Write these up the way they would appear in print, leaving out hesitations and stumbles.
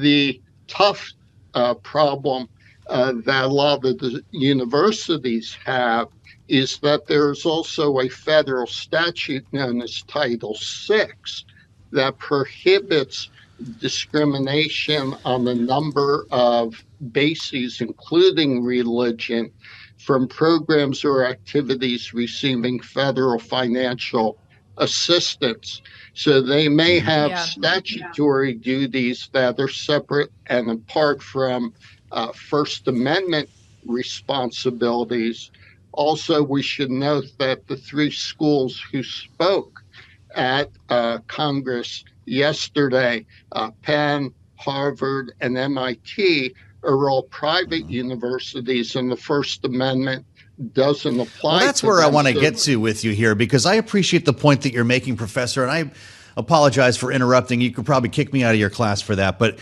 The tough problem that a lot of the universities have is that there's also a federal statute known as Title VI that prohibits discrimination on a number of bases, including religion, from programs or activities receiving federal financial assistance. So they may have statutory duties that are separate and apart from First Amendment responsibilities. Also, we should note that the three schools who spoke at Congress yesterday, Penn, Harvard, and MIT, are all private universities, and the First Amendment doesn't apply. Well, that's where I want to get to with you here, because I appreciate the point that you're making, Professor, and I apologize for interrupting. You could probably kick me out of your class for that. But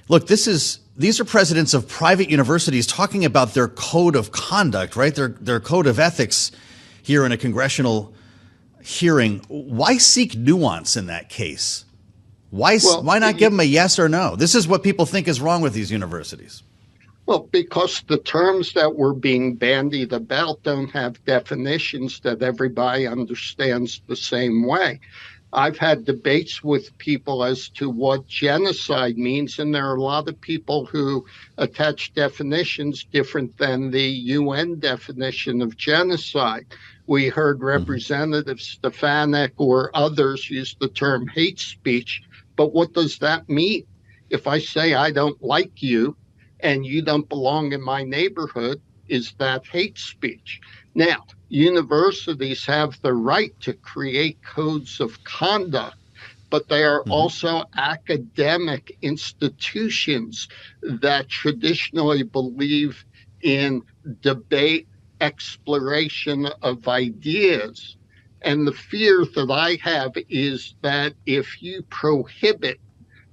look, these are presidents of private universities talking about their code of conduct, right? Their code of ethics here in a congressional hearing. Why seek nuance in that case? Why not give them a yes or no? This is what people think is wrong with these universities. Well, because the terms that were being bandied about don't have definitions that everybody understands the same way. I've had debates with people as to what genocide means, and there are a lot of people who attach definitions different than the UN definition of genocide. We heard Representative Stefanik or others use the term hate speech, but what does that mean? If I say I don't like you and you don't belong in my neighborhood, is that hate speech? Now, universities have the right to create codes of conduct, but they are also academic institutions that traditionally believe in debate, exploration of ideas. And the fear that I have is that if you prohibit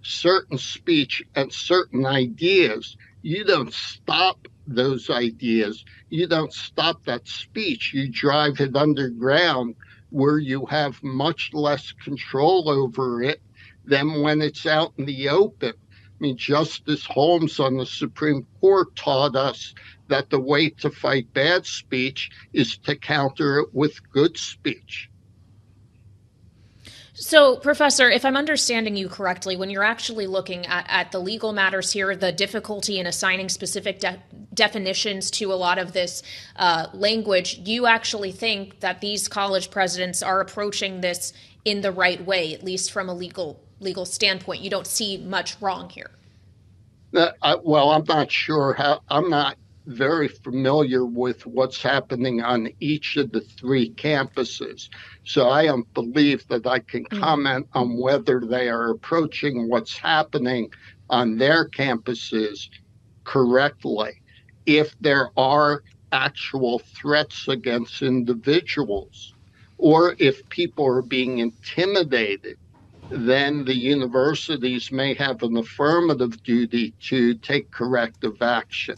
certain speech and certain ideas, you don't stop those ideas. You don't stop that speech. You drive it underground where you have much less control over it than when it's out in the open. I mean, Justice Holmes on the Supreme Court taught us that the way to fight bad speech is to counter it with good speech. So, Professor, if I'm understanding you correctly, when you're actually looking at the legal matters here, the difficulty in assigning specific definitions to a lot of this language, you actually think that these college presidents are approaching this in the right way, at least from a legal standpoint. You don't see much wrong here. Well, I'm not sure how. I'm not very familiar with what's happening on each of the three campuses. So I don't believe that I can comment on whether they are approaching what's happening on their campuses correctly. If there are actual threats against individuals, or if people are being intimidated, then the universities may have an affirmative duty to take corrective action.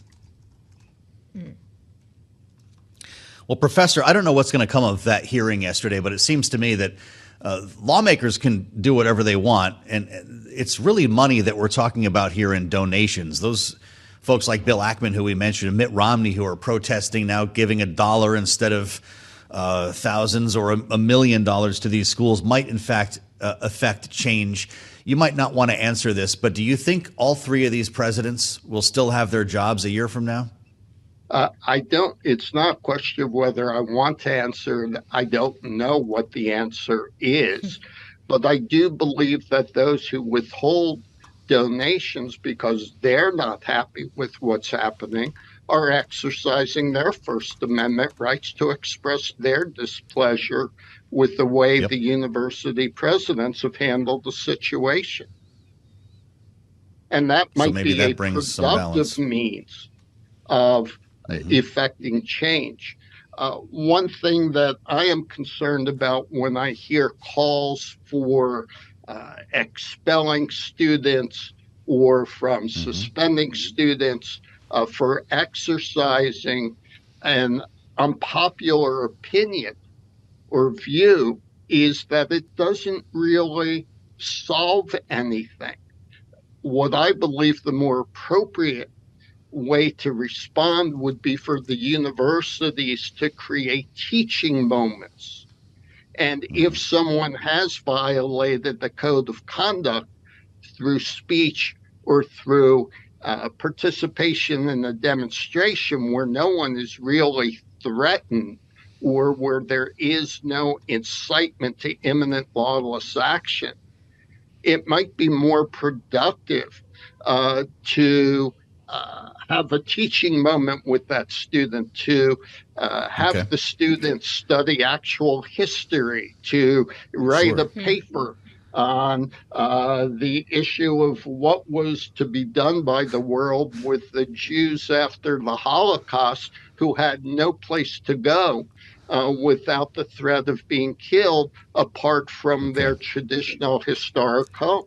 Well, Professor, I don't know what's going to come of that hearing yesterday, but it seems to me that lawmakers can do whatever they want. And it's really money that we're talking about here in donations. Those folks like Bill Ackman, who we mentioned, and Mitt Romney, who are protesting now, giving $1 instead of thousands or $1 million to these schools might, in fact, affect change. You might not want to answer this, but do you think all three of these presidents will still have their jobs a year from now? I don't. It's not a question of whether I want to answer. I don't know what the answer is, but I do believe that those who withhold donations because they're not happy with what's happening are exercising their First Amendment rights to express their displeasure with the way the university presidents have handled the situation. And that might be a productive means of effecting change. One thing that I am concerned about when I hear calls for expelling students or from suspending students for exercising an unpopular opinion or view is that it doesn't really solve anything. what I believe the more appropriate way to respond would be for the universities to create teaching moments. And if someone has violated the code of conduct through speech or through participation in a demonstration where no one is really threatened, or where there is no incitement to imminent lawless action, it might be more productive to have a teaching moment with that student, to have the student study actual history, to write a paper on the issue of what was to be done by the world with the Jews after the Holocaust, who had no place to go without the threat of being killed, apart from their traditional historic home.